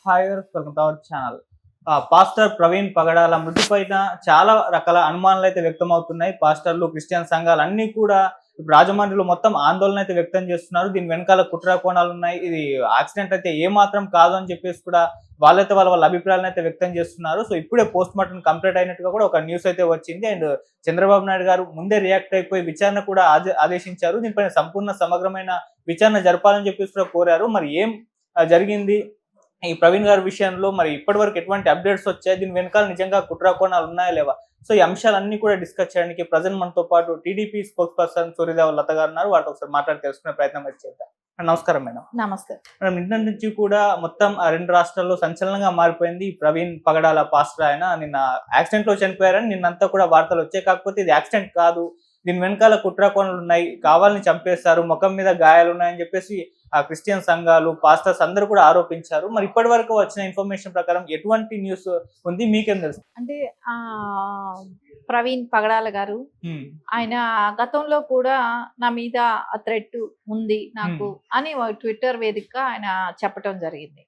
Hi welcome to our channel. Pastor Praveen Pagadala మృతి పైన చాలా రకాల అనుమానాలు అయితే వ్యక్తం అవుతున్నాయి. పాస్టర్లు, క్రిస్టియన్ సంఘాలు అన్ని కూడా ఇప్పుడు రాజమండ్రిలో మొత్తం ఆందోళన అయితే వ్యక్తం చేస్తున్నారు. దీని వెనకాల కుట్ర కోణాలు ఉన్నాయి. ఇది యాక్సిడెంట్ అయితే ఏ మాత్రం కాదు అని చెప్పేసి కూడా వాళ్ళైతే వాళ్ళ అభిప్రాయాలను అయితే వ్యక్తం చేస్తున్నారు. సో ఇప్పుడే పోస్ట్ మార్టం కంప్లీట్ అయినట్టుగా కూడా ఒక న్యూస్ అయితే వచ్చింది. అండ్ చంద్రబాబు నాయుడు గారు ముందే రియాక్ట్ అయిపోయి విచారణ కూడా ఆదేశించారు. దీనిపైన సంపూర్ణ సమగ్రమైన విచారణ జరపాలని చెప్పేసి కూడా కోరారు. మరి ఏం జరిగింది ఈ ప్రవీణ్ గారి విషయంలో, మరి ఇప్పటి వరకు ఎటువంటి అప్డేట్స్ వచ్చాయి, దీని వెనకాల నిజంగా కుట్ర కోణాలు ఉన్నాయా లేవా? సో ఈ అంశాలన్నీ కూడా డిస్కస్ చేయడానికి ప్రజెంట్ మనతో పాటు టీడీపీ స్పోక్స్ పర్సన్ సూర్యదేవ లత గారు ఉన్నారు. వారితో ఒకసారి మాట్లాడి తెలుసుకునే ప్రయత్నం అయితే చేద్దాం. నమస్కారం మేడం. నమస్తే మేడం, నిన్న నుంచి కూడా మొత్తం రెండు రాష్ట్రాల్లో సంచలనంగా మారిపోయింది. ప్రవీణ్ పగడాల పాస్టర్ ఆయన నిన్న యాక్సిడెంట్ లో చనిపోయారని నిన్నంతా కూడా వార్తలు వచ్చాయి. కాకపోతే ఇది యాక్సిడెంట్ కాదు, దీని వెనకాల కుట్ర కోణాలు ఉన్నాయి, కావాలని చంపేస్తారు, ముఖం మీద గాయాలు ఉన్నాయని చెప్పేసి ఆ క్రిస్టియన్ సంఘాలు, పాస్టర్స్ అందరూ కూడా ఆరోపించారు. మరి ఇప్పటి వరకు వచ్చిన ఇన్ఫర్మేషన్ ప్రకారం ఎటువంటి న్యూస్ ఉంది, మీకేం తెలుసు? అంటే ప్రవీణ్ పగడాల గారు ఆయన గతంలో కూడా నా మీద థ్రెట్ ఉంది నాకు అని ట్విట్టర్ వేదికగా ఆయన చెప్పటం జరిగింది.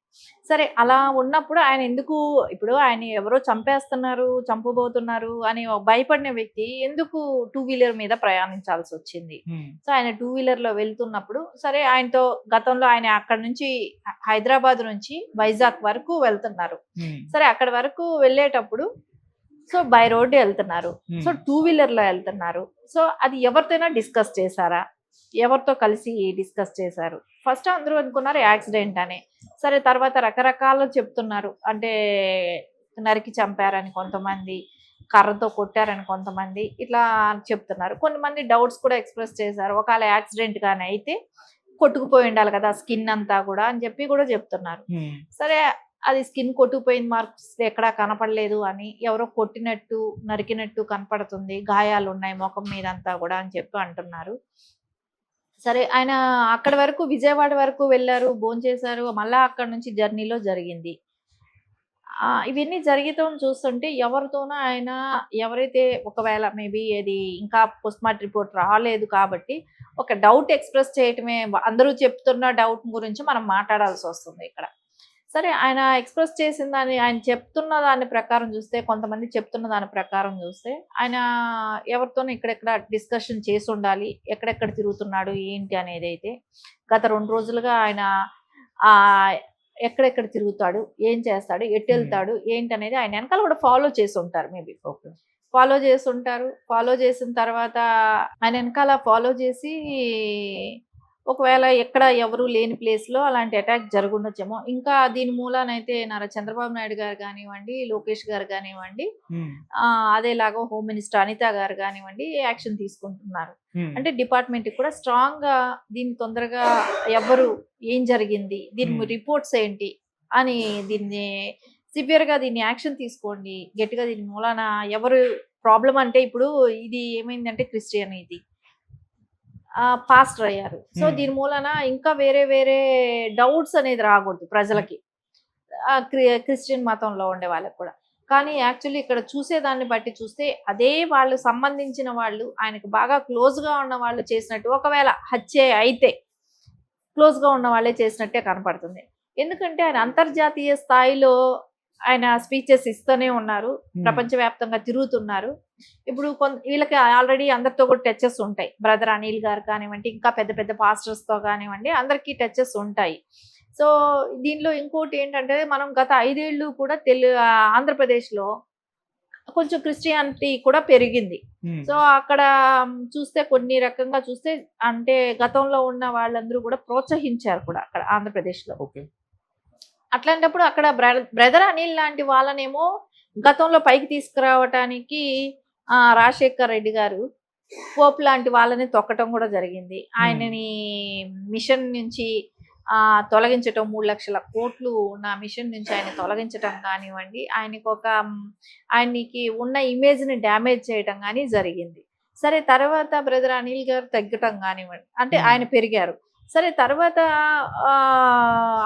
సరే, అలా ఉన్నప్పుడు ఆయన ఎందుకు, ఇప్పుడు ఆయన ఎవరో చంపేస్తున్నారు, చంపబోతున్నారు అని భయపడిన వ్యక్తి ఎందుకు 2 వీలర్ మీద ప్రయాణించాల్సి వచ్చింది? సో ఆయన 2 వీలర్ లో వెళ్తున్నప్పుడు, సరే ఆయనతో గతంలో ఆయన అక్కడ నుంచి హైదరాబాద్ నుంచి వైజాగ్ వరకు వెళ్తున్నారు. సరే, అక్కడ వరకు వెళ్ళేటప్పుడు సో బై రోడ్ వెళ్తున్నారు, సో 2 వీలర్ లో వెళ్తున్నారు. సో అది ఎవరితోనైనా డిస్కస్ చేశారా? ఎవరితో కలిసి డిస్కస్ చేశారు? ఫస్ట్ అందరూ అనుకున్నారు యాక్సిడెంట్ అని. సరే, తర్వాత రకరకాలు చెప్తున్నారు. అంటే నరికి చంపారని కొంతమంది, కర్రతో కొట్టారని కొంతమంది, ఇట్లా చెప్తున్నారు. కొంతమంది డౌట్స్ కూడా ఎక్స్ప్రెస్ చేశారు. ఒకవేళ యాక్సిడెంట్ గానీ అయితే కొట్టుకుపోయి ఉండాలి కదా స్కిన్ అంతా కూడా అని చెప్పి కూడా చెప్తున్నారు. సరే, అది స్కిన్ కొట్టుకుపోయిన మార్క్స్ ఎక్కడా కనపడలేదు అని, ఎవరో కొట్టినట్టు నరికినట్టు కనపడుతుంది, గాయాలు ఉన్నాయి ముఖం మీద అంతా కూడా అని చెప్పి అంటున్నారు. సరే, ఆయన అక్కడి వరకు విజయవాడ వరకు వెళ్ళారు, భోంచేశారు, మళ్ళా అక్కడ నుంచి జర్నీలో జరిగింది. ఇవన్నీ జరిగితం చూస్తుంటే ఎవరితోనో ఆయన ఎవరైతే ఒకవేళ మేబీ అది ఇంకా పోస్ట్ మార్టం రిపోర్ట్ రాలేదు కాబట్టి ఒక డౌట్ ఎక్స్ప్రెస్ చేయటమే, అందరూ చెప్తున్న డౌట్ గురించి మనం మాట్లాడాల్సి వస్తుంది ఇక్కడ. సరే, ఆయన ఎక్స్ప్రెస్ చేసిన దాన్ని, ఆయన చెప్తున్న దాని ప్రకారం చూస్తే, కొంతమంది చెప్తున్న దాని ప్రకారం చూస్తే ఆయన ఎవరితోనూ ఇక్కడెక్కడ డిస్కషన్ చేసి ఉండాలి, ఎక్కడెక్కడ తిరుగుతున్నాడు ఏంటి అనేది. అయితే గత 2 రోజులుగా ఆయన ఎక్కడెక్కడ తిరుగుతాడు, ఏం చేస్తాడు, ఎటు వెళ్తాడు ఏంటి అనేది ఆయన వెనకాల కూడా ఫాలో చేసి ఉంటారు. మేబీ ఫాలో చేసి ఉంటారు. ఫాలో చేసిన తర్వాత ఆయన వెనకాల ఫాలో చేసి ఒకవేళ ఎక్కడ ఎవరు లేని ప్లేస్లో అలాంటి అటాక్ జరుగుండొచ్చేమో. ఇంకా దీని మూలానైతే నారా చంద్రబాబు నాయుడు గారు కానివ్వండి, లోకేష్ గారు కానివ్వండి, అదేలాగా హోమ్ మినిస్టర్ అనిత గారు కానివ్వండి యాక్షన్ తీసుకుంటున్నారు. అంటే డిపార్ట్మెంట్ కూడా స్ట్రాంగ్ గా దీన్ని తొందరగా ఎవరు, ఏం జరిగింది, దీని రిపోర్ట్స్ ఏంటి అని దీన్ని సివియర్ గా దీన్ని యాక్షన్ తీసుకోండి గట్టిగా. దీని మూలాన ఎవరు ప్రాబ్లం అంటే, ఇప్పుడు ఇది ఏమైందంటే క్రిస్టియన్ ఇది పాస్టర్ అయ్యారు. సో దీని మూలన ఇంకా వేరే వేరే డౌట్స్ అనేది రాకూడదు ప్రజలకి, క్రిస్టియన్ మతంలో ఉండే వాళ్ళకి కూడా. కానీ యాక్చువల్లీ ఇక్కడ చూసేదాన్ని బట్టి చూస్తే అదే వాళ్ళు సంబంధించిన వాళ్ళు, ఆయనకు బాగా క్లోజ్గా ఉన్న వాళ్ళు చేసినట్టు, ఒకవేళ హత్య అయితే క్లోజ్గా ఉన్న వాళ్ళే చేసినట్టే కనపడుతుంది. ఎందుకంటే ఆయన అంతర్జాతీయ స్థాయిలో ఆయన స్పీచెస్ ఇస్తూనే ఉన్నారు, ప్రపంచవ్యాప్తంగా తిరుగుతున్నారు. ఇప్పుడు వీళ్ళకి ఆల్రెడీ అందరితో కూడా టచెస్ ఉంటాయి. బ్రదర్ అనిల్ గారు కానివ్వండి, ఇంకా పెద్ద పెద్ద పాస్టర్స్తో కానివ్వండి, అందరికీ టచెస్ ఉంటాయి. సో దీనిలో ఇంకోటి ఏంటంటే, మనం గత 5 ఏళ్ళు కూడా ఆంధ్రప్రదేశ్లో కొంచెం క్రిస్టియానిటీ కూడా పెరిగింది. సో అక్కడ చూస్తే కొన్ని రకంగా చూస్తే, అంటే గతంలో ఉన్న వాళ్ళందరూ కూడా ప్రోత్సహించారు కూడా అక్కడ ఆంధ్రప్రదేశ్లో. అట్లాంటప్పుడు అక్కడ బ్రదర్ అనిల్ లాంటి వాళ్ళనేమో గతంలో పైకి తీసుకురావటానికి రాజశేఖర్ రెడ్డి గారు పోప్ లాంటి వాళ్ళని తొక్కటం కూడా జరిగింది. ఆయనని మిషన్ నుంచి తొలగించటం, 3 లక్షల కోట్లు ఉన్న మిషన్ నుంచి ఆయన తొలగించటం కానివ్వండి, ఆయనకి ఉన్న ఇమేజ్ని డ్యామేజ్ చేయటం కానీ జరిగింది. సరే, తర్వాత బ్రదర్ అనిల్ గారు తగ్గటం కానివ్వండి, అంటే ఆయన పెరిగారు. సరే, తర్వాత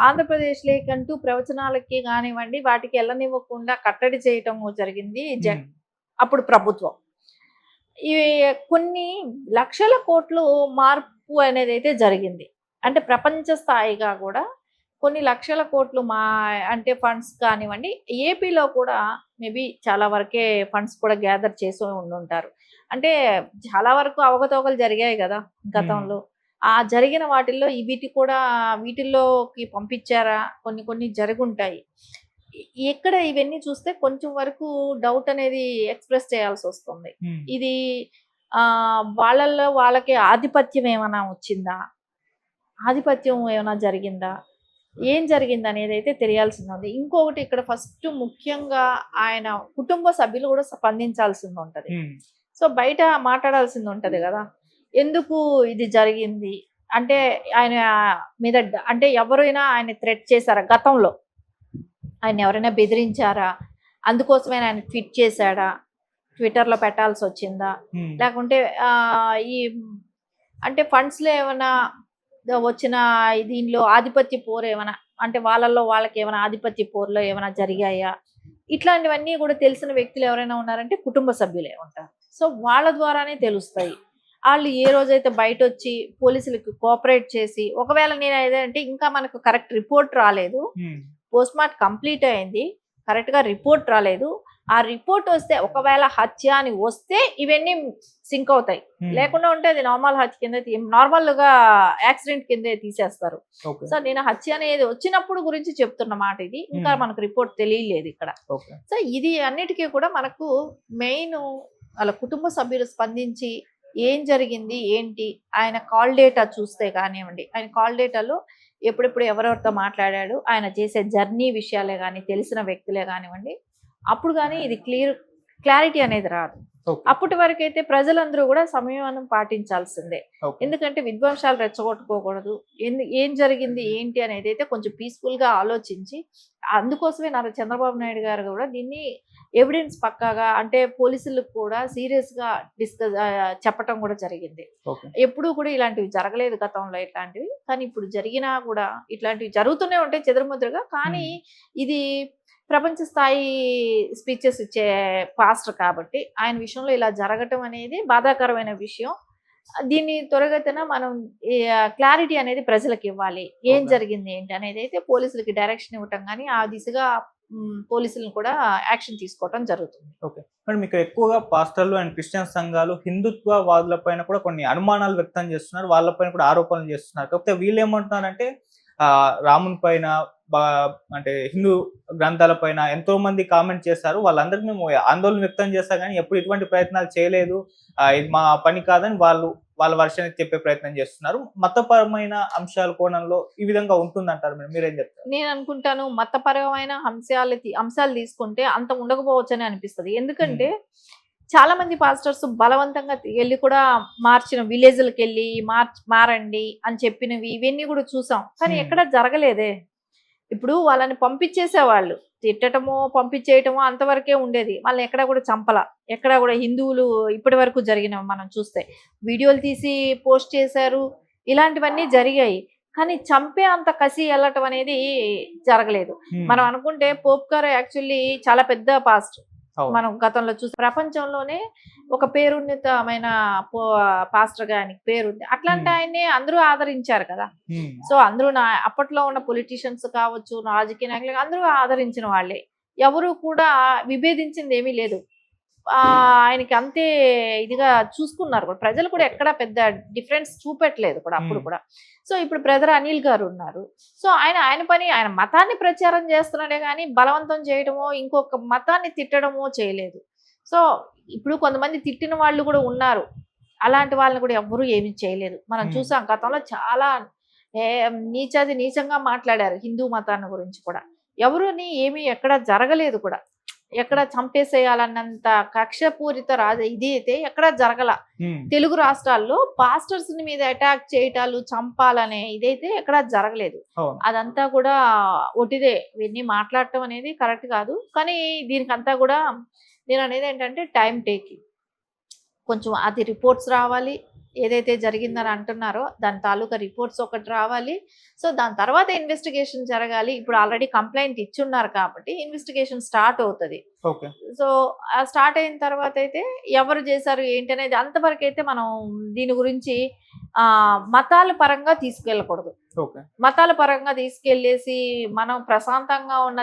ఆంధ్రప్రదేశ్లోకంటూ ప్రవచనాలకి కానివ్వండి వాటికి వెళ్ళనివ్వకుండా కట్టడి చేయటం జరిగింది అప్పుడు ప్రభుత్వం. ఇవి కొన్ని లక్షల కోట్లు మార్పు అనేది అయితే జరిగింది. అంటే ప్రపంచ స్థాయిగా కూడా కొన్ని లక్షల కోట్లు అంటే ఫండ్స్ కానివ్వండి, ఏపీలో కూడా మేబీ చాలా వరకే ఫండ్స్ కూడా గ్యాదర్ చేసి ఉండుంటారు. అంటే చాలా వరకు అవకతవకలు జరిగాయి కదా గతంలో. ఆ జరిగిన వాటిల్లో వీటిల్లోకి పంపించారా, కొన్ని జరుగుంటాయి. ఎక్కడ ఇవన్నీ చూస్తే కొంచెం వరకు డౌట్ అనేది ఎక్స్‌ప్రెస్ చేయాల్సొస్తుంది. ఇది వాళ్ళల్లో వాళ్ళకి ఆధిపత్యం ఏమైనా వచ్చిందా? ఆధిపత్యం ఏమైనా జరిగిందా? ఏం జరిగిందనేదైతే తెలియాల్సిందుంది. ఇంకొకటి ఇక్కడ ఫస్ట్ ముఖ్యంగా ఆయన కుటుంబ సభ్యులు కూడా స్పందించాల్సిందుంటది. సో, బయట మాట్లాడాల్సిందుంటది గదా! ఎందుకు ఇది జరిగింది? అంటే ఆయన మీద అంటే ఎవరైనా ఆయన థ్రెట్ చేశారా గతంలో? ఆయన్నెవరైనా బెదిరించారా? అందుకోసమే ఆయన ట్వీట్ చేశాడా? ట్విట్టర్‌లో పెట్టాల్సొచ్చిందా? లేకుంటే ఈ అంటే ఫండ్స్‌లో ఏమైనా వచ్చిన దీనిలో ఆధిపత్య పోరేమైనా అంటే వాళ్ళల్లో వాళ్ళకేమైనా ఆధిపత్య పోరులో ఏమైనా జరిగాయా? ఇట్లాంటివన్నీ కూడా తెలిసిన వ్యక్తులు ఎవరైనా ఉన్నారంటే కుటుంబ సభ్యులే ఉంటారు. సో, వాళ్ళ ద్వారానే తెలుస్తాయి. ఆళ్ళు ఏ రోజైతే బయటొచ్చి పోలీసులకి కోఆపరేట్ చేసి ఒకవేళ నేనేదంటే ఇంకా మనకు కరెక్ట్ రిపోర్ట్ రాలేదు. పోస్ట్‌మార్టం కంప్లీట్ అయింది. కరెక్ట్‌గా రిపోర్ట్ రాలేదు. ఆ రిపోర్ట్ వస్తే ఒకవేళ హత్య అని వస్తే ఇవన్నీ సింక్ అవుతాయి. లేకుండా ఉంటే అది నార్మల్ హత్య కింద నార్మల్‌గా యాక్సిడెంట్ కిందే తీసేస్తారు. సో, నేను హత్య అనేది వచ్చినప్పుడు గురించి చెప్తున్న మాట ఇది. ఇంకా మనకు రిపోర్ట్ తెలియలేదు ఇక్కడ. సో, ఇది అన్నిటికీ కూడా మనకు మెయిన్ వాళ్ళ కుటుంబ సభ్యులు స్పందించి ఏం జరిగింది ఏంటి ఆయన కాల్ డేటా చూస్తే కానివ్వండి, ఆయన కాల్ డేటాలో ఎప్పుడెప్పుడు ఎవరెవరితో మాట్లాడాడు, ఆయన చేసే జర్నీ విషయాలే కానీ తెలిసిన వ్యక్తులే కానివ్వండి, అప్పుడు కానీ ఇది క్లారిటీ అనేది రాదు. అప్పటి వరకు అయితే ప్రజలందరూ కూడా సంయమనం పాటించాల్సిందే. ఎందుకంటే విధ్వంసాలు రెచ్చగొట్టుకోకూడదు. ఏం జరిగింది ఏంటి అనేది అయితే కొంచెం పీస్ఫుల్ గా ఆలోచించి, అందుకోసమే చంద్రబాబు నాయుడు గారు కూడా దీన్ని ఎవిడెన్స్ పక్కాగా అంటే పోలీసులకు కూడా సీరియస్ గా చెప్పటం కూడా జరిగింది. ఎప్పుడూ కూడా ఇలాంటివి జరగలేదు గతంలో ఇట్లాంటివి, కానీ ఇప్పుడు జరిగినా కూడా ఇట్లాంటివి జరుగుతూనే ఉంటాయి చెదురుముద్రుగా. కానీ ఇది ప్రపంచ స్థాయి స్పీచెస్ ఇచ్చే పాస్టర్ కాబట్టి ఆయన విషయంలో ఇలా జరగటం అనేది బాధాకరమైన విషయం. దీన్ని త్వరగతిన మనం క్లారిటీ అనేది ప్రజలకు ఇవ్వాలి. ఏం జరిగింది ఏంటి అనేది అయితే పోలీసులకి డైరెక్షన్ ఇవ్వటం కానీ ఆ దిశగా పోలీసులను కూడా యాక్షన్ తీసుకోవటం జరుగుతుంది. ఓకే. మరి మీకు ఎక్కువగా పాస్టర్లు అండ్ క్రిస్టియన్ సంఘాలు హిందుత్వ వాదుల పైన కూడా కొన్ని అనుమానాలు వ్యక్తం చేస్తున్నారు. వాళ్ళపైన కూడా ఆరోపణలు చేస్తున్నారు. కాకపోతే వీళ్ళు ఏమంటున్నారంటే రాముని పైన అంటే హిందూ గ్రంథాల పైన ఎంతో మంది కామెంట్ చేశారు. వాళ్ళందరికీ మేము ఆందోళన వ్యక్తం చేస్తాం కానీ ఎప్పుడు ఇటువంటి ప్రయత్నాలు చేయలేదు. ఇది మా పని కాదని వాళ్ళ వర్షాన్ని చెప్పే ప్రయత్నం చేస్తున్నారు. మతపరమైన అంశాల కోణంలో ఈ విధంగా ఉంటుందంటారు. మీరేం చెప్తారు? నేను అనుకుంటాను మతపరమైన అంశాలు తీసుకుంటే అంత ఉండకపోవచ్చని అనిపిస్తుంది. ఎందుకంటే చాలా మంది పాస్టర్స్ బలవంతంగా వెళ్ళి కూడా మార్చిన విలేజ్లకు వెళ్ళి మారండి అని చెప్పినవి ఇవన్నీ కూడా చూసాం. కానీ ఎక్కడ జరగలేదే. ఇప్పుడు వాళ్ళని పంపించేసేవాళ్ళు, తిట్టటమో పంపించేయటమో అంతవరకే ఉండేది. వాళ్ళని ఎక్కడ కూడా చంపల. ఎక్కడ కూడా హిందువులు ఇప్పటి వరకు జరిగినవి మనం చూస్తే వీడియోలు తీసి పోస్ట్ చేశారు, ఇలాంటివన్నీ జరిగాయి. కానీ చంపే అంత కసి వెళ్ళటం అనేది జరగలేదు. మనం అనుకుంటే పోప్ గారు యాక్చువల్లీ చాలా పెద్ద పాస్టర్. మనం గతంలో చూసి ప్రపంచంలోనే ఒక పేరున్నతమైన పాస్టర్ గా ఆయనకి పేరుంది. అట్లాంటి ఆయన్ని అందరూ ఆదరించారు కదా. సో అందరూ అప్పట్లో ఉన్న పొలిటీషియన్స్ కావచ్చు, రాజకీయ నాయకులు అందరూ ఆదరించిన వాళ్ళే. ఎవరు కూడా విభేదించింది ఏమీ లేదు. ఆయనకి అంతే ఇదిగా చూసుకున్నారు కూడా. ప్రజలు కూడా ఎక్కడ పెద్ద డిఫరెన్స్ చూపెట్టలేదు కూడా అప్పుడు కూడా. సో ఇప్పుడు బ్రదర్ అనిల్ గారు ఉన్నారు. సో ఆయన పని ఆయన మతాన్ని ప్రచారం చేస్తున్నాడే కానీ బలవంతం చేయడమో ఇంకొక మతాన్ని తిట్టడమో చేయలేదు. సో ఇప్పుడు కొంతమంది తిట్టిన వాళ్ళు కూడా ఉన్నారు. అలాంటి వాళ్ళని కూడా ఎవ్వరూ ఏమీ చేయలేదు. మనం చూసాం గతంలో చాలా నీచంగా మాట్లాడారు హిందూ మతాన్ని గురించి కూడా. ఎవరుని ఏమీ ఎక్కడ జరగలేదు కూడా. ఎక్కడ చంపేసేయాలన్నంత కక్షపూరిత ఇది అయితే ఎక్కడ జరగల. తెలుగు రాష్ట్రాల్లో పాస్టర్స్ మీద అటాక్ చేయటాలు, చంపాలనే ఇదైతే ఎక్కడ జరగలేదు. అదంతా కూడా ఒట్టిదే. ఇవన్నీ మాట్లాడటం అనేది కరెక్ట్ కాదు. కానీ దీనికంతా కూడా నేను అనేది ఏంటంటే టైం టేకింగ్. కొంచెం అది రిపోర్ట్స్ రావాలి. ఏదైతే జరిగిందని అంటున్నారో దాని తాలూకా రిపోర్ట్స్ ఒకటి రావాలి. సో దాని తర్వాత ఇన్వెస్టిగేషన్ జరగాలి. ఇప్పుడు ఆల్రెడీ కంప్లైంట్ ఇచ్చున్నారు కాబట్టి ఇన్వెస్టిగేషన్ స్టార్ట్ అవుతుంది. సో స్టార్ట్ అయిన తర్వాత అయితే ఎవరు చేశారు ఏంటి అనేది అంతవరకు అయితే మనం దీని గురించి మతాల పరంగా తీసుకెళ్ళకూడదు. ఓకే. మతాల పరంగా తీసుకెళ్ళేసి మనం ప్రశాంతంగా ఉన్న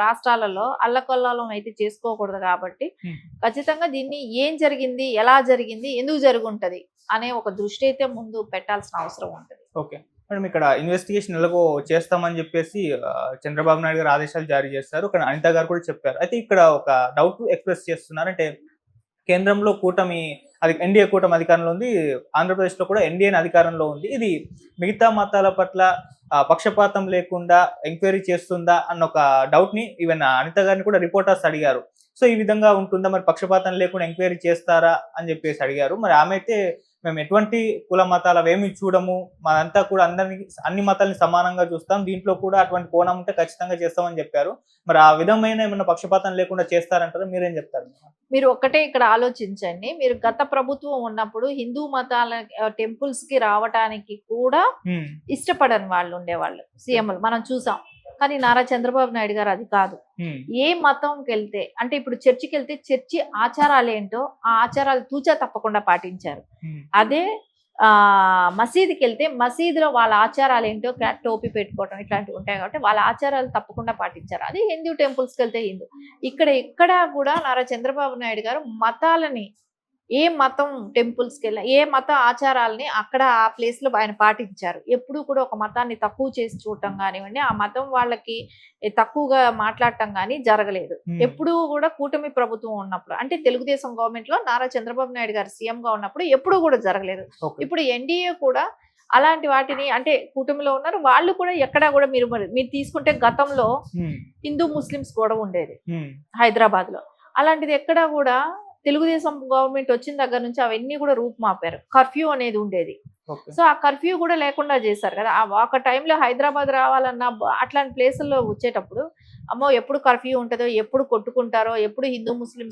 రాష్ట్రాలలో అల్లకల్లోలం అయితే చేసుకోకూడదు కాబట్టి ఖచ్చితంగా దీన్ని ఏం జరిగింది, ఎలా జరిగింది, ఎందుకు జరుగుంటది అనే ఒక దృష్టి అయితే ముందు పెట్టాల్సిన అవసరం ఉంటుంది. ఓకే మేడం, ఇక్కడ ఇన్వెస్టిగేషన్ ఎలాగో చేస్తామని చెప్పేసి చంద్రబాబు నాయుడు గారు ఆదేశాలు జారీ చేస్తారు. ఇక్కడ అనిత గారు కూడా చెప్పారు. అయితే ఇక్కడ ఒక డౌట్ ఎక్స్ప్రెస్ చేస్తున్నారు. అంటే కేంద్రంలో కూటమి ఎన్డీఏ కూటమి అధికారంలో ఉంది, ఆంధ్రప్రదేశ్లో కూడా ఎన్డీఏ అధికారంలో ఉంది. ఇది మిగతా మతాల పట్ల పక్షపాతం లేకుండా ఎంక్వైరీ చేస్తుందా అన్న ఒక డౌట్ ని ఈవెన్ అనిత గారిని కూడా రిపోర్టర్స్ అడిగారు. సో ఈ విధంగా ఉంటుందా, మరి పక్షపాతం లేకుండా ఎంక్వైరీ చేస్తారా అని చెప్పేసి అడిగారు. మరి ఆమె అయితే మేము ఎటువంటి కుల మతాలు అవేమి చూడము, మనంతా కూడా అన్ని మతాలని సమానంగా చూస్తాం, దీంట్లో కూడా అటువంటి కోణం ఉంటే ఖచ్చితంగా చేస్తామని చెప్పారు. మరి ఆ విధమైన ఏమన్నా పక్షపాతం లేకుండా చేస్తారంటారా, మీరేం చెప్తారు? మీరు ఒక్కటే ఇక్కడ ఆలోచించండి. మీరు గత ప్రభుత్వం ఉన్నప్పుడు హిందూ మతాల టెంపుల్స్ కి రావటానికి కూడా ఇష్టపడని వాళ్ళు ఉండేవాళ్ళు సీఎంలు మనం చూసాం. కానీ నారా చంద్రబాబు నాయుడు గారు అది కాదు. ఏ మతంకి వెళ్తే, అంటే ఇప్పుడు చర్చికి వెళ్తే చర్చి ఆచారాలు ఏంటో ఆ ఆచారాలు తూచా తప్పకుండా పాటించారు. అదే మసీదుకి వెళ్తే మసీదులో వాళ్ళ ఆచారాలు ఏంటో టోపీ పెట్టుకోవటం ఇట్లాంటివి ఉంటాయి కాబట్టి వాళ్ళ ఆచారాలు తప్పకుండా పాటించారు. అది హిందూ టెంపుల్స్కి వెళ్తే హిందూ. ఇక్కడ కూడా నారా చంద్రబాబు నాయుడు గారు మతాలని, ఏ మతం టెంపుల్స్కి వెళ్ళినా ఏ మత ఆచారాలని అక్కడ ఆ ప్లేస్లో ఆయన పాటించారు. ఎప్పుడూ కూడా ఒక మతాన్ని తక్కువ చేసి చూడటం కానివ్వండి, ఆ మతం వాళ్ళకి తక్కువగా మాట్లాడటం కానీ జరగలేదు. ఎప్పుడూ కూడా కూటమి ప్రభుత్వం ఉన్నప్పుడు, అంటే తెలుగుదేశం గవర్నమెంట్ లో నారా చంద్రబాబు నాయుడు గారు సీఎం గా ఉన్నప్పుడు ఎప్పుడూ కూడా జరగలేదు. ఇప్పుడు ఎన్డీఏ కూడా అలాంటి వాటిని, అంటే కూటమిలో ఉన్నారు వాళ్ళు కూడా ఎక్కడా కూడా మీరు తీసుకుంటే గతంలో హిందూ ముస్లిమ్స్ కూడా ఉండేది హైదరాబాద్ లో. అలాంటిది ఎక్కడా కూడా తెలుగుదేశం గవర్నమెంట్ వచ్చిన దగ్గర నుంచి అవన్నీ కూడా రూపుమాపారు. కర్ఫ్యూ అనేది ఉండేది. సో ఆ కర్ఫ్యూ కూడా లేకుండా చేశారు కదా. ఒక టైంలో హైదరాబాద్ రావాలన్నా అట్లాంటి ప్లేసుల్లో వచ్చేటప్పుడు అమ్మో ఎప్పుడు కర్ఫ్యూ ఉంటుందో, ఎప్పుడు కొట్టుకుంటారో, ఎప్పుడు హిందూ ముస్లిమ్స్